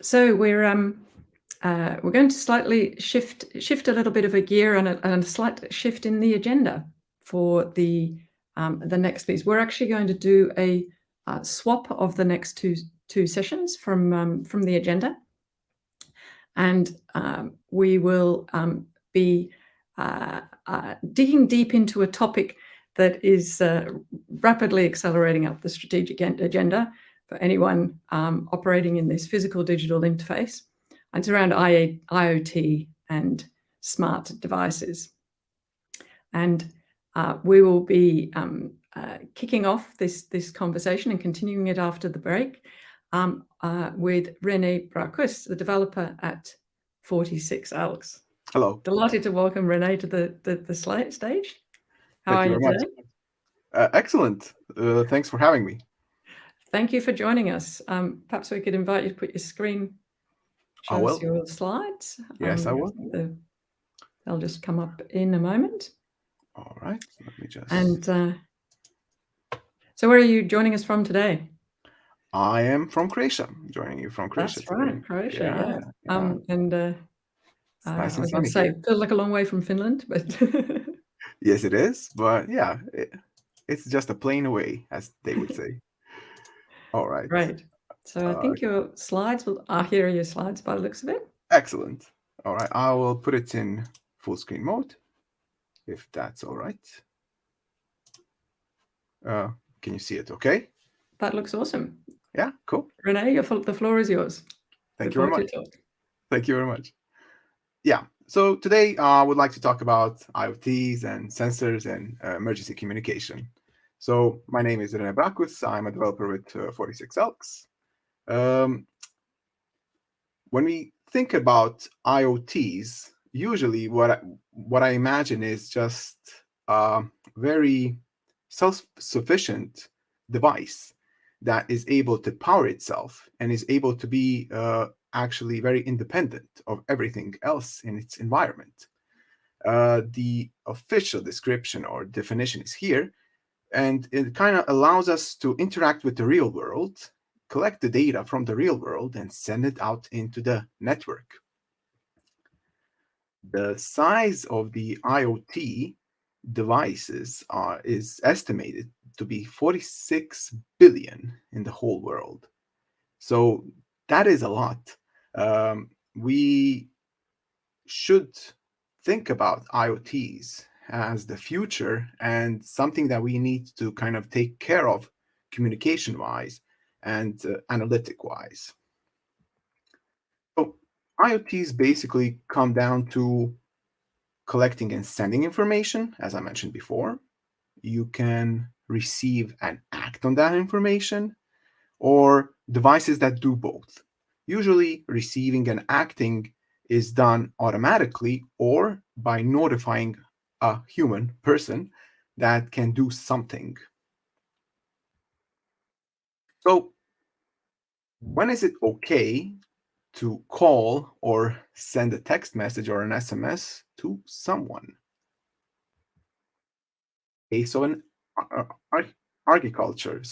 So we're going to slightly shift a little bit of a gear and a slight shift in the agenda for the next piece. We're actually going to do a swap of the next two sessions from the agenda, and we will be digging deep into a topic that is rapidly accelerating up the strategic agenda for anyone operating in this physical digital interface. And it's around IoT and smart devices. And we will be kicking off this conversation and continuing it after the break with Rene Brakus, the developer at 46Elks. Hello. Delighted to welcome Rene to the stage. How Thank are you you very today? much. Excellent. Thanks for having me. Thank you for joining us. Perhaps we could invite you to put your screen, show us your slides. Yes, I will. They'll just come up in a moment. All right. Let me just. And so where are you joining us from today? I am from Croatia. I'm joining you from Croatia That's today. right, Croatia, yeah. And it's nice I and was going sunny to say, here. feels like a long way from Finland, but Yes, it is. But yeah, it's just a plane away, as they would say. All right. Right. So I think your slides here are your slides by the looks of it. Excellent. All right. I will put it in full screen mode, if that's all right. Can you see it okay? That looks awesome. Yeah, cool. Rene, the floor is yours. Thank you very much. Thank you very much. Yeah. So today I would like to talk about IoTs and sensors and emergency communication. So my name is Rene Brakus. I'm a developer with 46Elks. When we think about IoTs, usually what I imagine is just a very self-sufficient device that is able to power itself and is able to be actually very independent of everything else in its environment. The official description or definition is here, and it kind of allows us to interact with the real world, collect the data from the real world, and send it out into the network. The size of the IoT devices is estimated to be 46 billion in the whole world. So that is a lot. We should think about IoTs as the future and something that we need to kind of take care of communication-wise and analytic-wise. So IoTs basically come down to collecting and sending information, as I mentioned before. You can receive and act on that information, or devices that do both. Usually, receiving and acting is done automatically or by notifying a human person that can do something. So, when is it okay to call or send a text message or an SMS to someone? Okay, so in agriculture,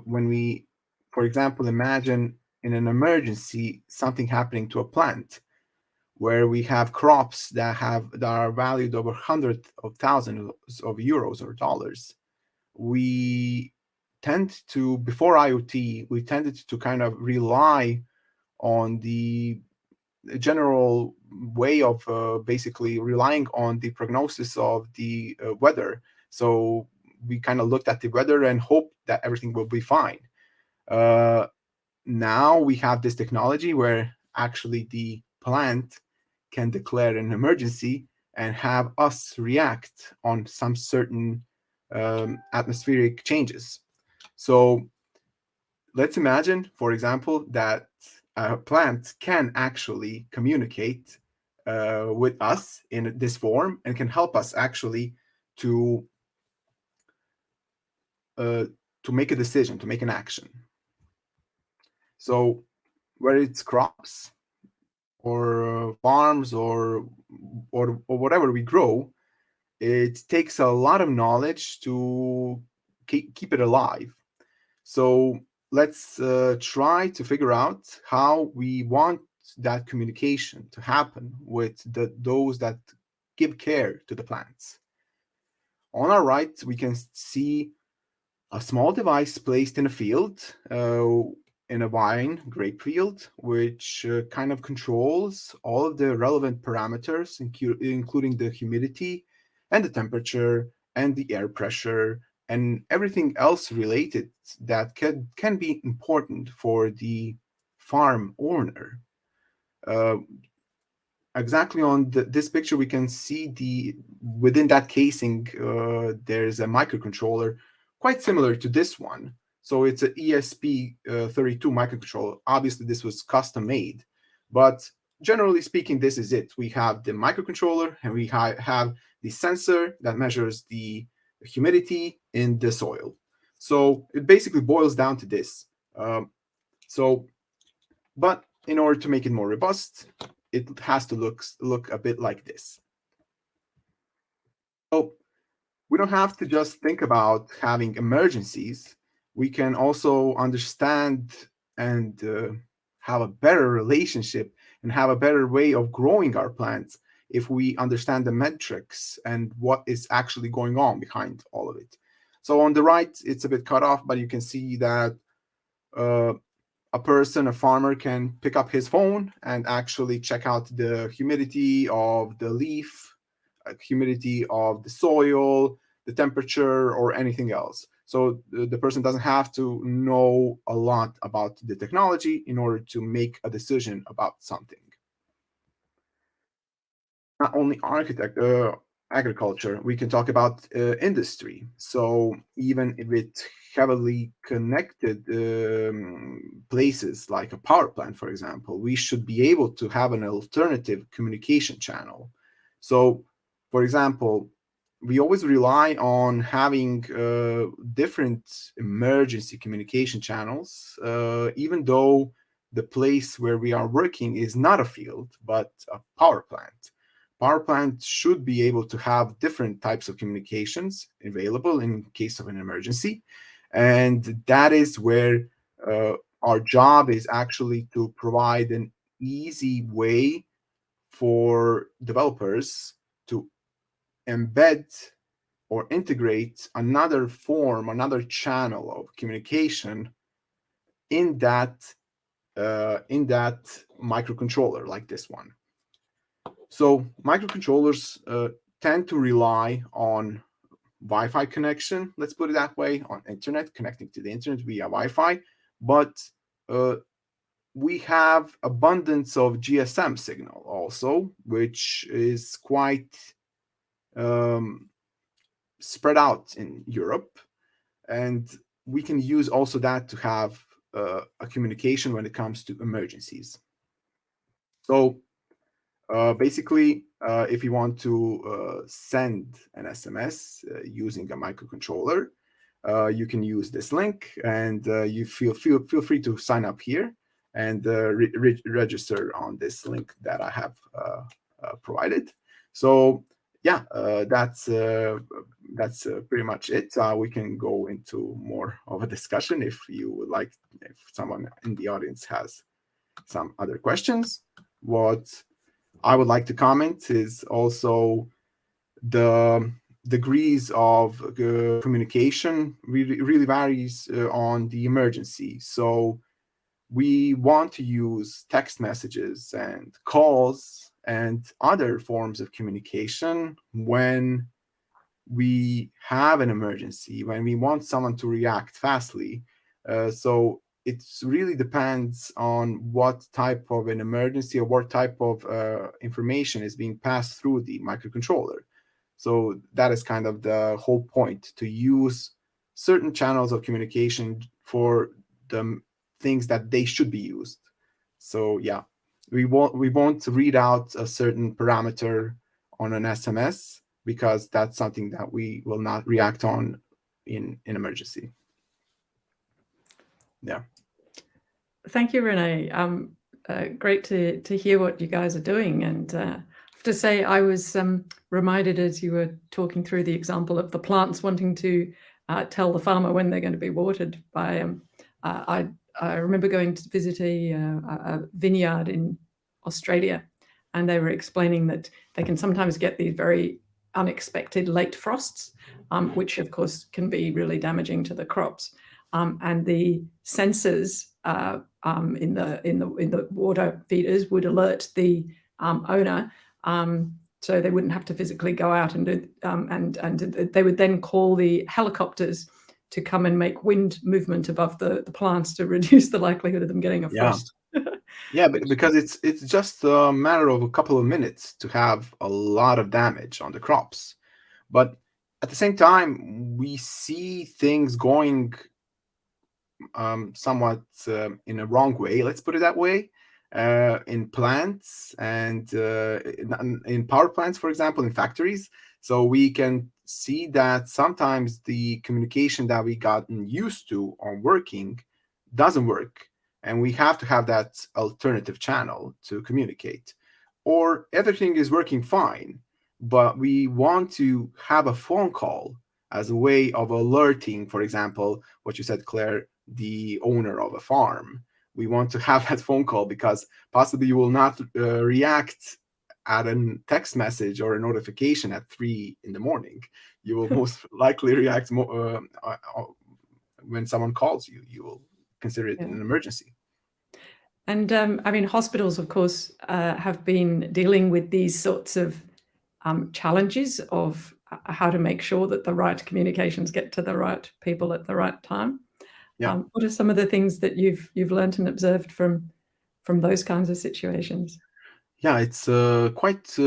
when we, for example, imagine in an emergency something happening to a plant where we have crops that are valued over hundreds of thousands of euros or dollars, we tend to, before IoT, we tended to kind of rely on the general way of basically relying on the prognosis of the weather. So we kind of looked at the weather and hoped that everything will be fine. Now we have this technology where actually the plant can declare an emergency and have us react on some certain atmospheric changes. So let's imagine, for example, that a plant can actually communicate with us in this form and can help us actually to make a decision, to make an action. So whether it's crops or farms or whatever we grow, it takes a lot of knowledge to keep it alive. So let's try to figure out how we want that communication to happen with those that give care to the plants. On our right, we can see a small device placed in a field, in a wine grape field, which kind of controls all of the relevant parameters, including the humidity and the temperature and the air pressure and everything else related that can be important for the farm owner. Exactly on this picture, we can see within that casing, there's a microcontroller quite similar to this one. So it's an ESP32 microcontroller. Obviously, this was custom made, but generally speaking, this is it. We have the microcontroller and we have the sensor that measures the humidity in the soil. So it basically boils down to this. But in order to make it more robust, it has to look a bit like this. So we don't have to just think about having emergencies. We can also understand and have a better relationship and have a better way of growing our plants if we understand the metrics and what is actually going on behind all of it. So on the right, it's a bit cut off, but you can see that a farmer can pick up his phone and actually check out the humidity of the leaf, humidity of the soil, the temperature, or anything else. So the person doesn't have to know a lot about the technology in order to make a decision about something. Not only agriculture, we can talk about industry. So even if it's heavily connected places like a power plant, for example, we should be able to have an alternative communication channel. So, for example, we always rely on having different emergency communication channels, even though the place where we are working is not a field, but a power plant. Power plants should be able to have different types of communications available in case of an emergency. And that is where our job is actually to provide an easy way for developers to embed or integrate another channel of communication in that microcontroller like this one. So microcontrollers tend to rely on Wi-Fi connection, let's put it that way, on internet, connecting to the internet via Wi-Fi, but we have abundance of GSM signal also, which is quite spread out in Europe, and we can use also that to have a communication when it comes to emergencies. So basically, if you want to send an SMS using a microcontroller, you can use this link, and you feel free to sign up here and register on this link that I have provided. So yeah, that's pretty much it. We can go into more of a discussion if you would like, if someone in the audience has some other questions. What I would like to comment is also the degrees of communication really varies on the emergency. So we want to use text messages and calls and other forms of communication when we have an emergency, when we want someone to react fastly. So it really depends on what type of an emergency or what type of information is being passed through the microcontroller. So that is kind of the whole point, to use certain channels of communication for the things that they should be used. So yeah, we won't read out a certain parameter on an SMS because that's something that we will not react on in an emergency. Yeah. Thank you, Rene. Great to hear what you guys are doing. And I have to say, I was reminded as you were talking through the example of the plants wanting to tell the farmer when they're going to be watered by I remember going to visit a vineyard in Australia, and they were explaining that they can sometimes get these very unexpected late frosts, which of course can be really damaging to the crops. And the sensors in the water feeders would alert the owner, so they wouldn't have to physically go out and do, and they would then call the helicopters to come and make wind movement above the plants to reduce the likelihood of them getting a frost. Yeah, because it's just a matter of a couple of minutes to have a lot of damage on the crops. But at the same time, we see things going somewhat in a wrong way, let's put it that way, in plants and in power plants, for example, in factories. So we can see that sometimes the communication that we gotten used to on working doesn't work, and we have to have that alternative channel to communicate. Or everything is working fine, but we want to have a phone call as a way of alerting, for example, what you said, Claire, the owner of a farm. We want to have that phone call because possibly you will not react at a text message or a notification at 3 in the morning. You will most likely react when someone calls you. You will consider it an emergency. And I mean, hospitals, of course, have been dealing with these sorts of challenges of how to make sure that the right communications get to the right people at the right time. Yeah. What are some of the things that you've learned and observed from those kinds of situations? Yeah, it's quite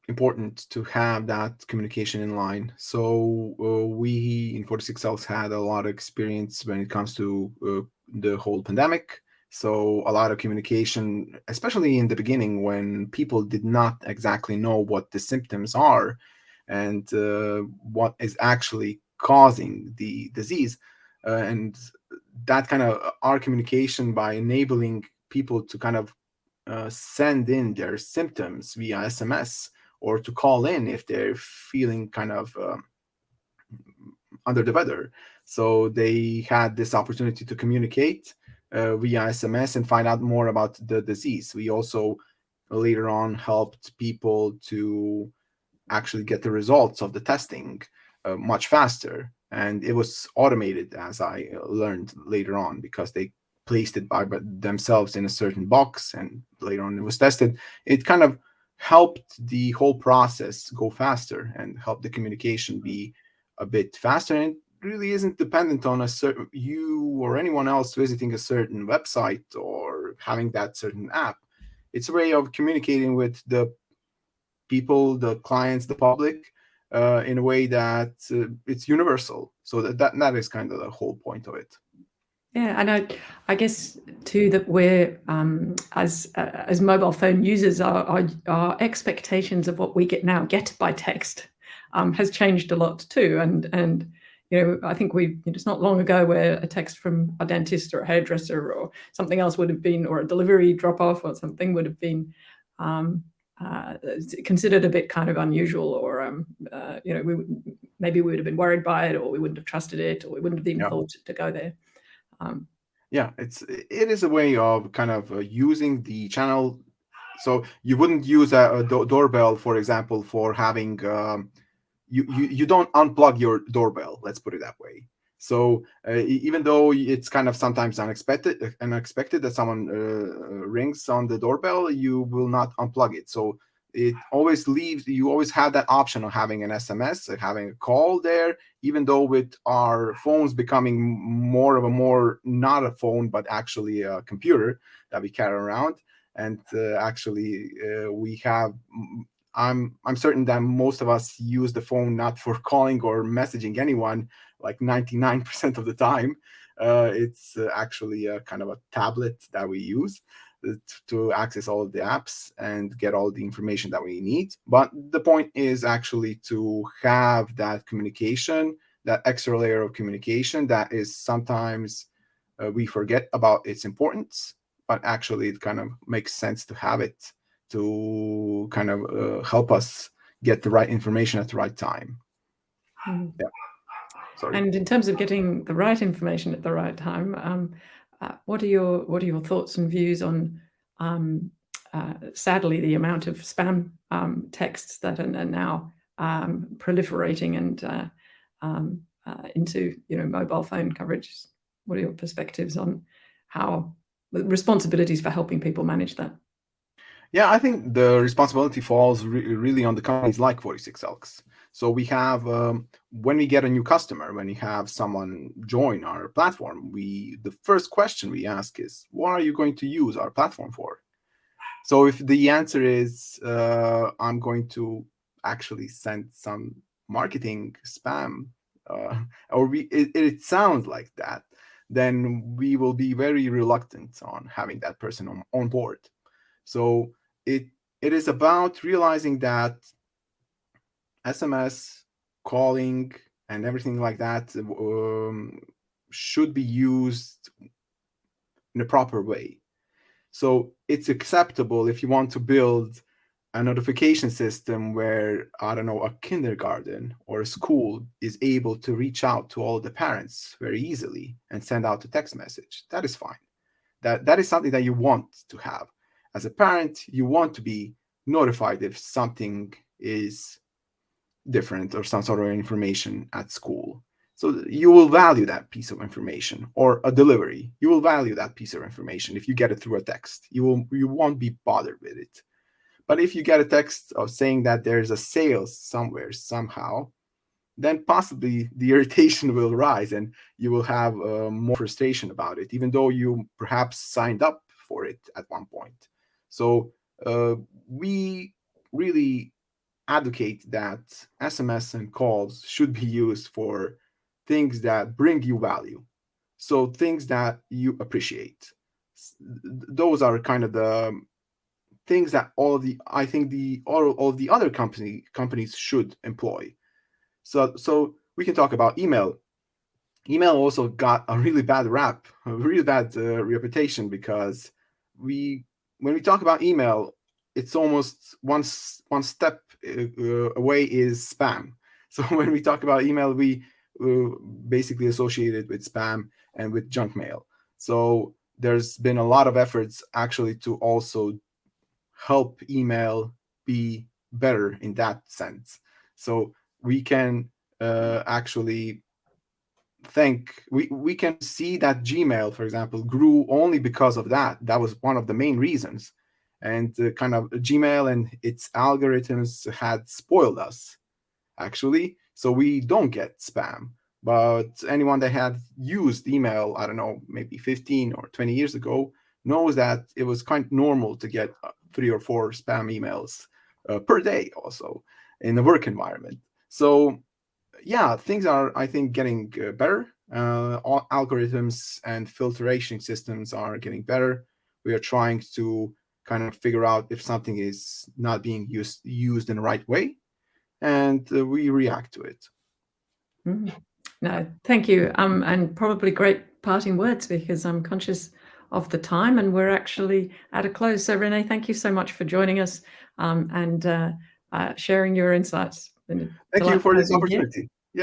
important to have that communication in line. So we in 46 Cells had a lot of experience when it comes to the whole pandemic. So a lot of communication, especially in the beginning when people did not exactly know what the symptoms are and what is actually causing the disease. And that kind of our communication by enabling people to kind of send in their symptoms via SMS or to call in if they're feeling kind of under the weather. So they had this opportunity to communicate via SMS and find out more about the disease. We also later on helped people to actually get the results of the testing much faster. And it was automated, as I learned later on, because they placed it by themselves in a certain box and later on it was tested. It kind of helped the whole process go faster and helped the communication be a bit faster. And it really isn't dependent on a certain you or anyone else visiting a certain website or having that certain app. It's a way of communicating with the people, the clients, the public, in a way that it's universal. So that is kind of the whole point of it. Yeah, and I guess too that we're as mobile phone users, our expectations of what we get by text has changed a lot too. And you know, I think it's not long ago where a text from a dentist or a hairdresser or something else would have been, or a delivery drop off or something would have been considered a bit kind of unusual, or you know, maybe we would have been worried by it, or we wouldn't have trusted it, or we wouldn't have even thought to go there. Yeah, it is a way of kind of using the channel. So you wouldn't use a doorbell, for example, for having you don't unplug your doorbell. Let's put it that way. So even though it's kind of sometimes unexpected that someone rings on the doorbell, you will not unplug it. So it always leaves, you always have that option of having an SMS, having a call there, even though with our phones becoming more not a phone, but actually a computer that we carry around. And actually we have, I'm certain that most of us use the phone not for calling or messaging anyone, like 99% of the time. It's actually a kind of a tablet that we use to access all of the apps and get all the information that we need. But the point is actually to have that communication, that extra layer of communication that is sometimes we forget about its importance, but actually it kind of makes sense to have it to kind of help us get the right information at the right time. Mm-hmm. Yeah. Sorry. And in terms of getting the right information at the right time, what are your thoughts and views on, sadly, the amount of spam texts that are now proliferating and into mobile phone coverage? What are your perspectives on how the responsibilities for helping people manage that? Yeah, I think the responsibility falls really on the companies like 46Elks. So we have, when we get a new customer, when we have someone join our platform, the first question we ask is, what are you going to use our platform for? So if the answer is, I'm going to actually send some marketing spam, or it sounds like that, then we will be very reluctant on having that person on board. So it is about realizing that SMS, calling, and everything like that should be used in a proper way. So it's acceptable if you want to build a notification system where, I don't know, a kindergarten or a school is able to reach out to all the parents very easily and send out a text message. That is fine. That is something that you want to have. As a parent, you want to be notified if something is different or some sort of information at school. So you will value that piece of information, or a delivery. You will value that piece of information if you get it through a text. You won't be bothered with it. But if you get a text of saying that there's a sale somewhere, somehow, then possibly the irritation will rise and you will have more frustration about it, even though you perhaps signed up for it at one point. So we really advocate that SMS and calls should be used for things that bring you value. So things that you appreciate. Those are kind of the things that all of the other companies should employ. So we can talk about email. Email also got a really bad rap, a really bad reputation, because when we talk about email, it's almost one step away is spam. So when we talk about email, we basically associate it with spam and with junk mail. So there's been a lot of efforts actually to also help email be better in that sense. So we can actually we can see that Gmail, for example, grew only because of that. That was one of the main reasons. And kind of Gmail and its algorithms had spoiled us, actually. So we don't get spam. But anyone that had used email, I don't know, maybe 15 or 20 years ago, knows that it was kind of normal to get 3 or 4 spam emails per day also in the work environment. So yeah, things are, I think, getting better. All algorithms and filtration systems are getting better. We are trying to kind of figure out if something is not being used in the right way, and we react to it. No, thank you. And probably great parting words, because I'm conscious of the time and we're actually at a close. So Rene, thank you so much for joining us and sharing your insights. Thank you for this opportunity. Yeah.